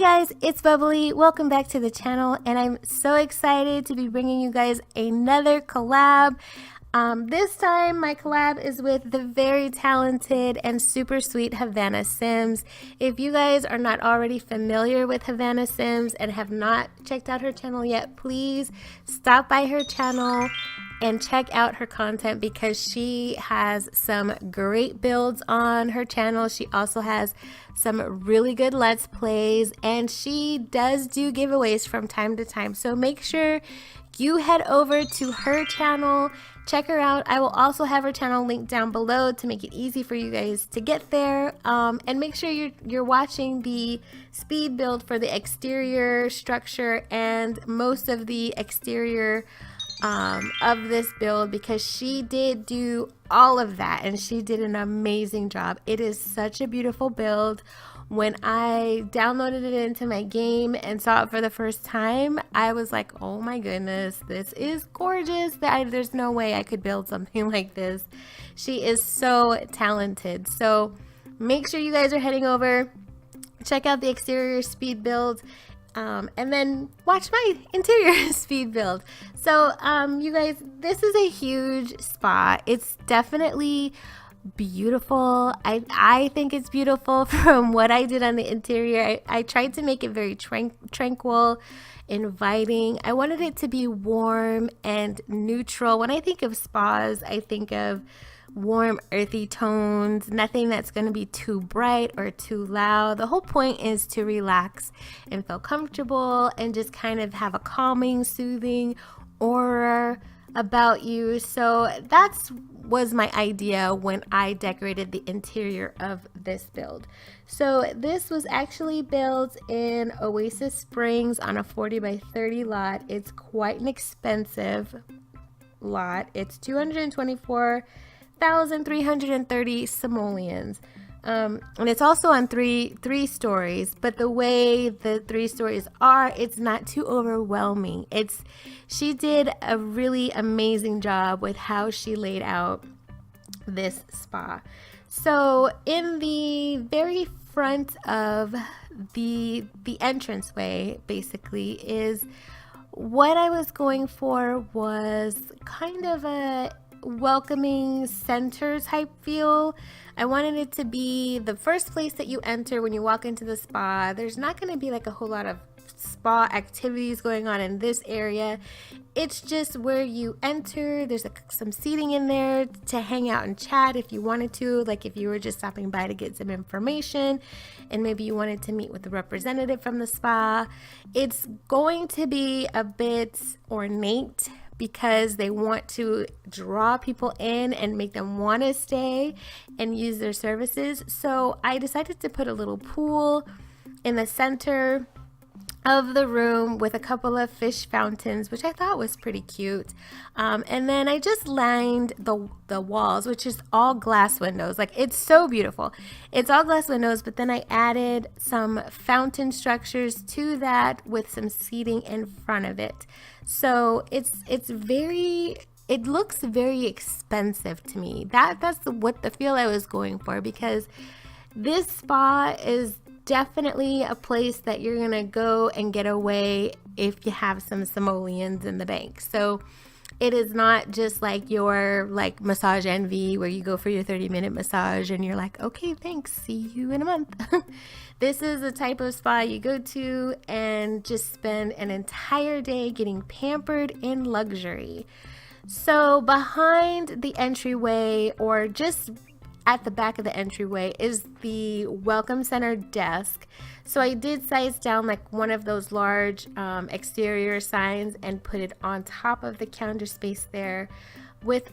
guys, it's Bubbly. Welcome back to the channel, and I'm so excited to be bringing you guys another collab. This time my collab is with the very talented and super sweet Havana Sims. If you guys are not already familiar with Havana Sims and have not checked out her channel yet, please stop by her channel and check out her content because she has some great builds on her channel. She also has some really good Let's Plays, and she does do giveaways from time to time. So make sure you head over to her channel, check her out. I will also have her channel linked down below to make it easy for you guys to get there. And make sure you're watching the speed build for the exterior structure and most of the exterior of this build, because she did do all of that and she did an amazing job. It is such a beautiful build. When I downloaded it into my game and saw it for the first time, I was like, oh my goodness, this is gorgeous. There's no way I could build something like this. She is so talented. So make sure you guys are heading over, check out the exterior speed build, and then watch my interior speed build. So you guys, this is a huge spa. It's definitely beautiful. I think it's beautiful from what I did on the interior. I tried to make it very tranquil, inviting. I wanted it to be warm and neutral. When I think of spas, I think of warm, earthy tones, nothing that's going to be too bright or too loud. The whole point is to relax and feel comfortable and just kind of have a calming, soothing aura about you. So that's was my idea when I decorated the interior of this build. So this was actually built in Oasis Springs on a 40 by 30 lot. It's quite an expensive lot. It's 224,330 simoleons. And it's also on three stories, but the way the 3 stories are, it's not too overwhelming. She did a really amazing job with how she laid out this spa. So in the very front of the entranceway, basically, is what I was going for was kind of a welcoming center type feel. I wanted it to be the first place that you enter when you walk into the spa. There's not going to be like a whole lot of spa activities going on in this area. It's just where you enter. There's some seating in there to hang out and chat if you wanted to, like if you were just stopping by to get some information and maybe you wanted to meet with a representative from the spa. It's going to be a bit ornate because they want to draw people in and make them want to stay and use their services. So I decided to put a little pool in the center of the room with a couple of fish fountains, which I thought was pretty cute. And then I just lined the walls, which is all glass windows. Like, it's so beautiful. It's all glass windows, but then I added some fountain structures to that with some seating in front of it. So it looks very expensive to me. That's what the feel I was going for, because this spa is definitely a place that you're gonna go and get away if you have some simoleons in the bank. So it is not just like your massage envy where you go for your 30-minute massage and you're like, okay, thanks, see you in a month. This is the type of spa you go to and just spend an entire day getting pampered in luxury. So behind the entryway, or just at the back of the entryway, is the welcome center desk. So I did size down like one of those large exterior signs and put it on top of the counter space there with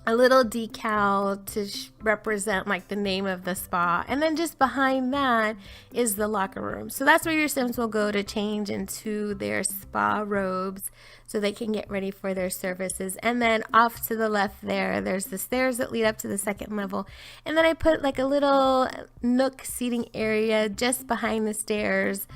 a little decal to represent like the name of the spa. And then just behind that is the locker room. So that's where your Sims will go to change into their spa robes so they can get ready for their services. And then off to the left there's the stairs that lead up to the second level. And then I put like a little nook seating area just behind the stairs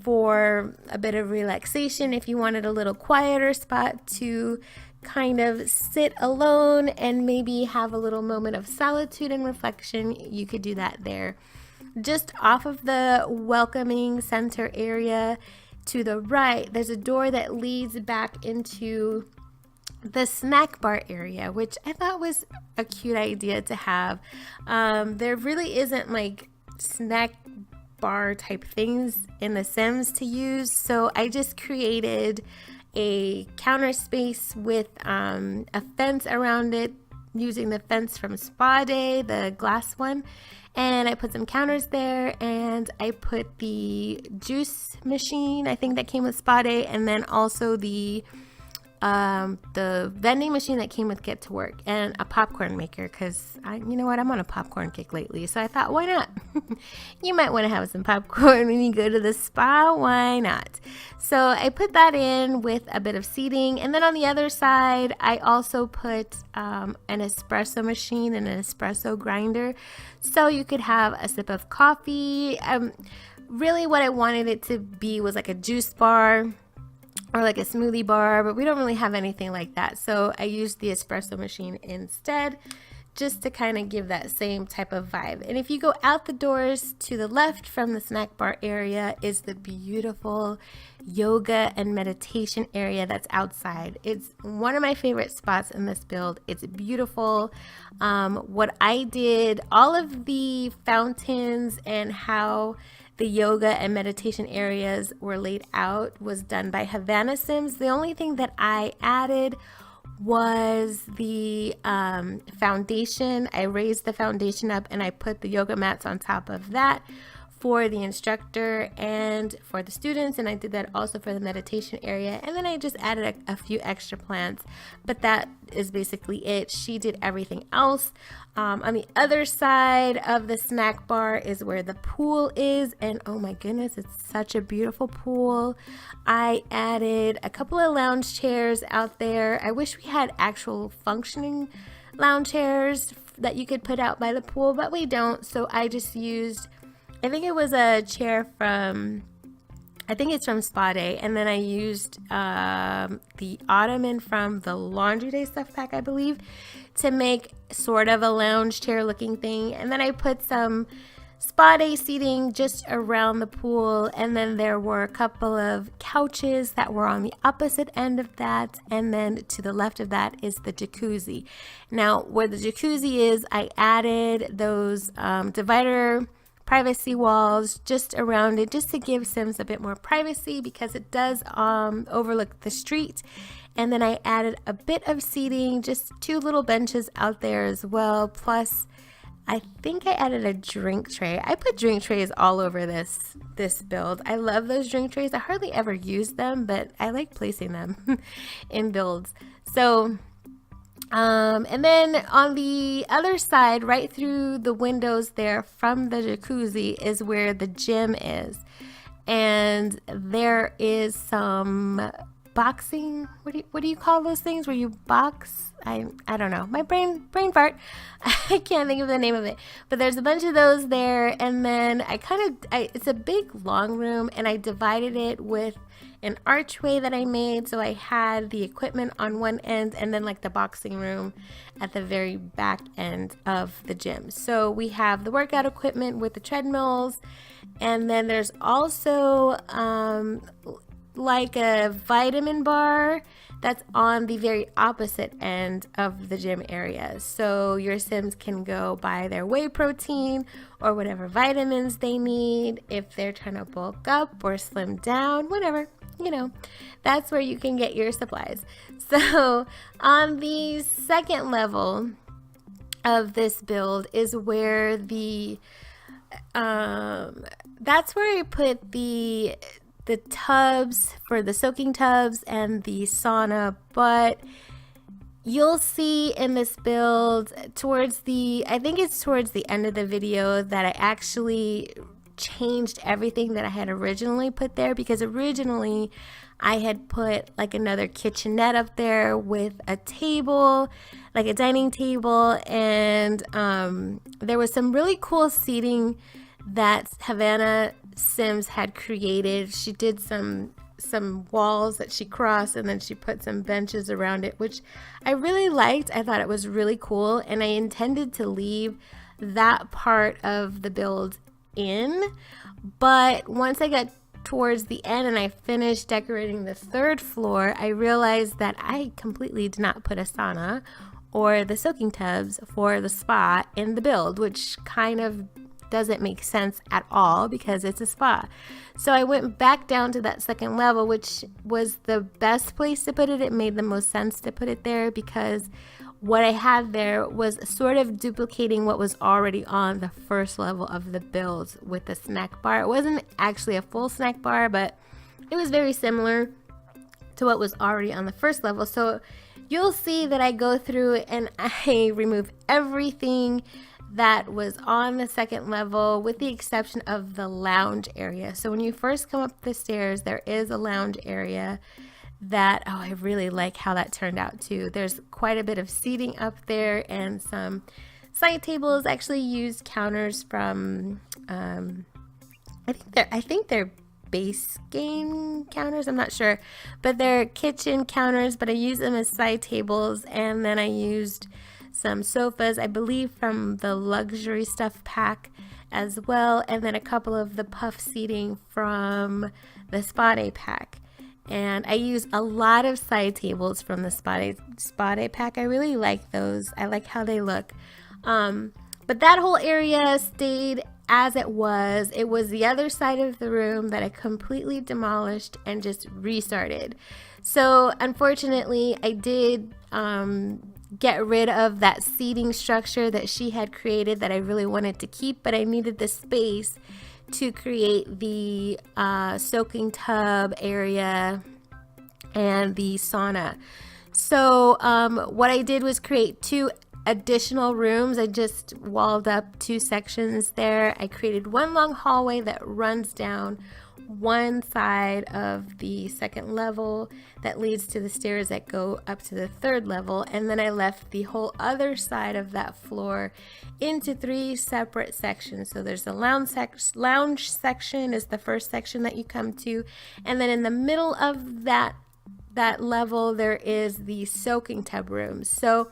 for a bit of relaxation. If you wanted a little quieter spot to kind of sit alone and maybe have a little moment of solitude and reflection, you could do that there. just off of the welcoming center area to the right, there's a door that leads back into the snack bar area, which I thought was a cute idea to have. There really isn't like snack bar type things in The Sims to use, so I just created a counter space with a fence around it using the fence from Spa Day, the glass one, and I put some counters there, and I put the juice machine, I think that came with Spa Day, and then also the vending machine that came with Get to Work, and a popcorn maker, because you know what, I'm on a popcorn kick lately, so I thought, why not? You might want to have some popcorn when you go to the spa, why not? So I put that in with a bit of seating, and then on the other side I also put an espresso machine and an espresso grinder, so you could have a sip of coffee. Really what I wanted it to be was like a juice bar or like a smoothie bar, but we don't really have anything like that, so I used the espresso machine instead, just to kind of give that same type of vibe. And if you go out the doors, to the left from the snack bar area is the beautiful yoga and meditation area that's outside. It's one of my favorite spots in this build. It's beautiful. What I did, all of the fountains and how the yoga and meditation areas were laid out was done by Havana Sims. The only thing that I added was the foundation. I raised the foundation up and I put the yoga mats on top of that for the instructor and for the students, and I did that also for the meditation area, and then I just added a few extra plants, but that is basically it. She did everything else. On the other side of the snack bar is where the pool is, and oh my goodness, it's such a beautiful pool. I added a couple of lounge chairs out there. I wish we had actual functioning lounge chairs that you could put out by the pool, but we don't, so I just used, I think it was a chair from, I think it's from Spa Day, and then I used the ottoman from the Laundry Day stuff pack, I believe, to make sort of a lounge chair looking thing, and then I put some Spa Day seating just around the pool, and then there were a couple of couches that were on the opposite end of that, and then to the left of that is the jacuzzi. Now where the jacuzzi is, I added those divider privacy walls just around it, just to give Sims a bit more privacy, because it does overlook the street. And then I added a bit of seating, just 2 little benches out there as well, plus I think I added a drink tray. I put drink trays all over this build. I love those drink trays. I hardly ever use them, but I like placing them in builds. So and then on the other side, right through the windows there from the jacuzzi, is where the gym is, and there is some boxing, what do you call those things where you box? I don't know, my brain fart. I can't think of the name of it, but there's a bunch of those there. And then it's a big long room, and I divided it with an archway that I made, so I had the equipment on one end and then like the boxing room at the very back end of the gym. So we have the workout equipment with the treadmills, and then there's also like a vitamin bar that's on the very opposite end of the gym area, so your Sims can go buy their whey protein or whatever vitamins they need if they're trying to bulk up or slim down, whatever. You know, that's where you can get your supplies. So on the second level of this build is where that's where I put the tubs for the soaking tubs and the sauna. But you'll see in this build I think it's towards the end of the video, that I actually changed everything that I had originally put there, because originally I had put like another kitchenette up there with a table, like a dining table, and there was some really cool seating that Havana Sims had created. She did some walls that she crossed, and then she put some benches around it, which I really liked. I thought it was really cool, and I intended to leave that part of the build in, but once I got towards the end and I finished decorating the third floor, I realized that I completely did not put a sauna or the soaking tubs for the spa in the build, which kind of doesn't make sense at all because it's a spa. So I went back down to that second level, which was the best place to put it. It made the most sense to put it there because what I had there was sort of duplicating what was already on the first level of the build with the snack bar. It wasn't actually a full snack bar, but it was very similar to what was already on the first level. So you'll see that I go through and I remove everything that was on the second level with the exception of the lounge area. So when you first come up the stairs, there is a lounge area that, oh, I really like how that turned out too. There's quite a bit of seating up there and some side tables. I actually used counters from I think they're base game counters, I'm not sure, but they're kitchen counters, but I used them as side tables. And then I used some sofas, I believe from the luxury stuff pack as well, and then a couple of the puff seating from the spa day pack. And I use a lot of side tables from the spa day pack. I really like those. I like how they look. But that whole area stayed as it was. It was the other side of the room that I completely demolished and just restarted. So unfortunately, I did get rid of that seating structure that she had created that I really wanted to keep, but I needed the space to create the soaking tub area and the sauna. So what I did was create 2 additional rooms. I just walled up 2 sections there. I created one long hallway that runs down one side of the second level that leads to the stairs that go up to the third level, and then I left the whole other side of that floor into 3 separate sections. So there's the lounge section is the first section that you come to, and then in the middle of that level there is the soaking tub rooms. So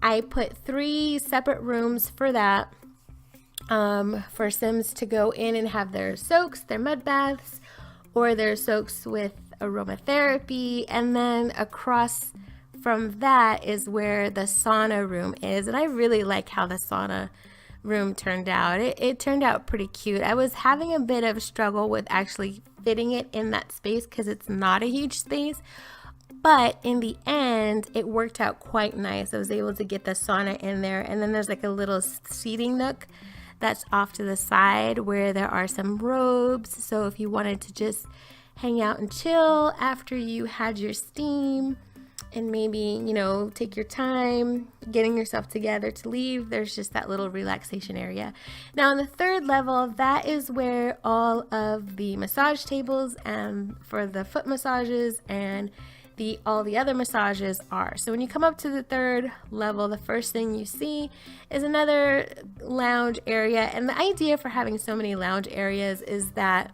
I put 3 separate rooms for that, for Sims to go in and have their soaks, their mud baths, or their soaks with aromatherapy. And then across from that is where the sauna room is. And I really like how the sauna room turned out. It turned out pretty cute. I was having a bit of struggle with actually fitting it in that space because it's not a huge space. But in the end, it worked out quite nice. I was able to get the sauna in there. And then there's like a little seating nook that's off to the side where there are some robes. So if you wanted to just hang out and chill after you had your steam and maybe, you know, take your time getting yourself together to leave, there's just that little relaxation area. Now on the third level, that is where all of the massage tables and for the foot massages and all the other massages are. So when you come up to the third level, the first thing you see is another lounge area. And the idea for having so many lounge areas is that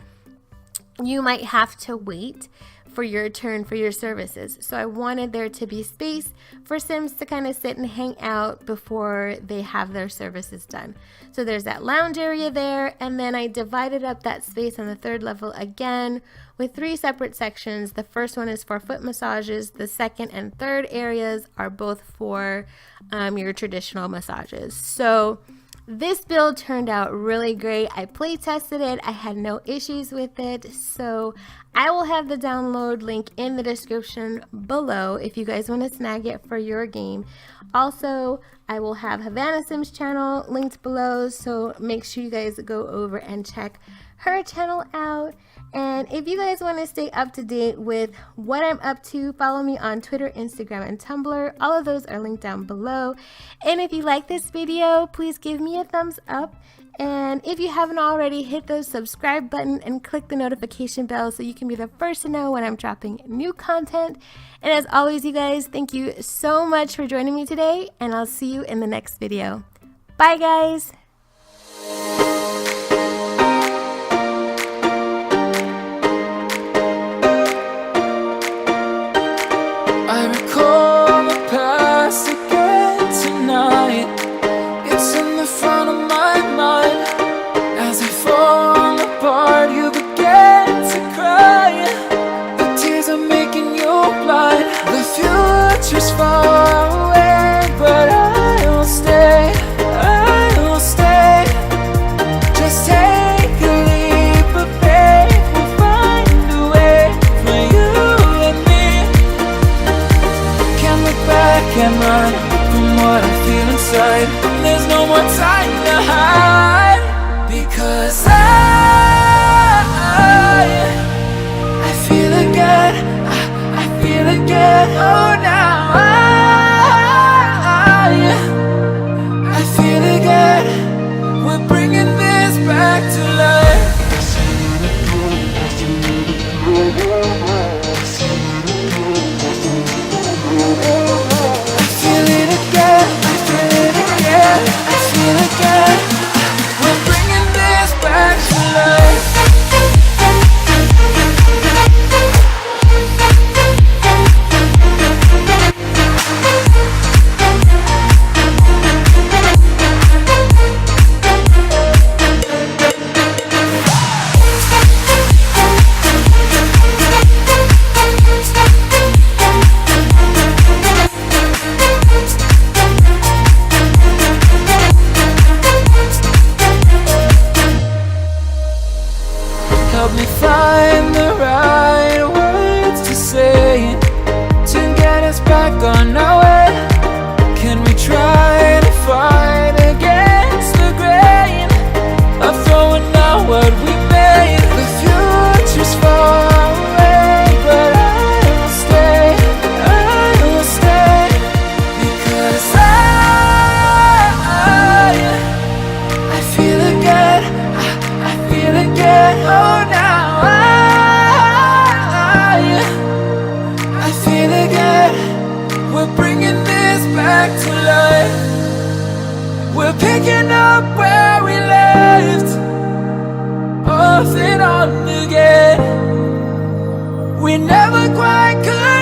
you might have to wait for your turn for your services. So I wanted there to be space for Sims to kind of sit and hang out before they have their services done. So there's that lounge area there, and then I divided up that space on the third level again with 3 separate sections. The first one is for foot massages. The second and third areas are both for your traditional massages. So this build turned out really great. I play tested it. I had no issues with it. So I will have the download link in the description below if you guys want to snag it for your game. Also, I will have Havana Sims channel linked below. So make sure you guys go over and check her channel out. And if you guys want to stay up to date with what I'm up to, follow me on Twitter, Instagram, and Tumblr. All of those are linked down below. And if you like this video, please give me a thumbs up. And if you haven't already, hit the subscribe button and click the notification bell so you can be the first to know when I'm dropping new content. And as always, you guys, thank you so much for joining me today, and I'll see you in the next video. Bye, guys! I recall the past again tonight. It's in the front of my mind as I fall future's far away, but I'll stay, I'll stay. Just take a leap of faith, we'll find a way for you and me. Can't look back and run from what I feel inside. There's no more time to hide, because I feel again, I feel again. Oh, now I feel again. We're bringing this back to life. I feel it again, I feel it again, I feel again. We're bringing this back to life. Help me find the right words to say to get us back on our way. Can we try to fight against the grain of throwing out what we made? The future's far away, but I'll stay, I'll stay. Because I feel again, I feel again. Oh, now I feel again. We're bringing this back to life. We're picking up where we left off and on again. We never quite could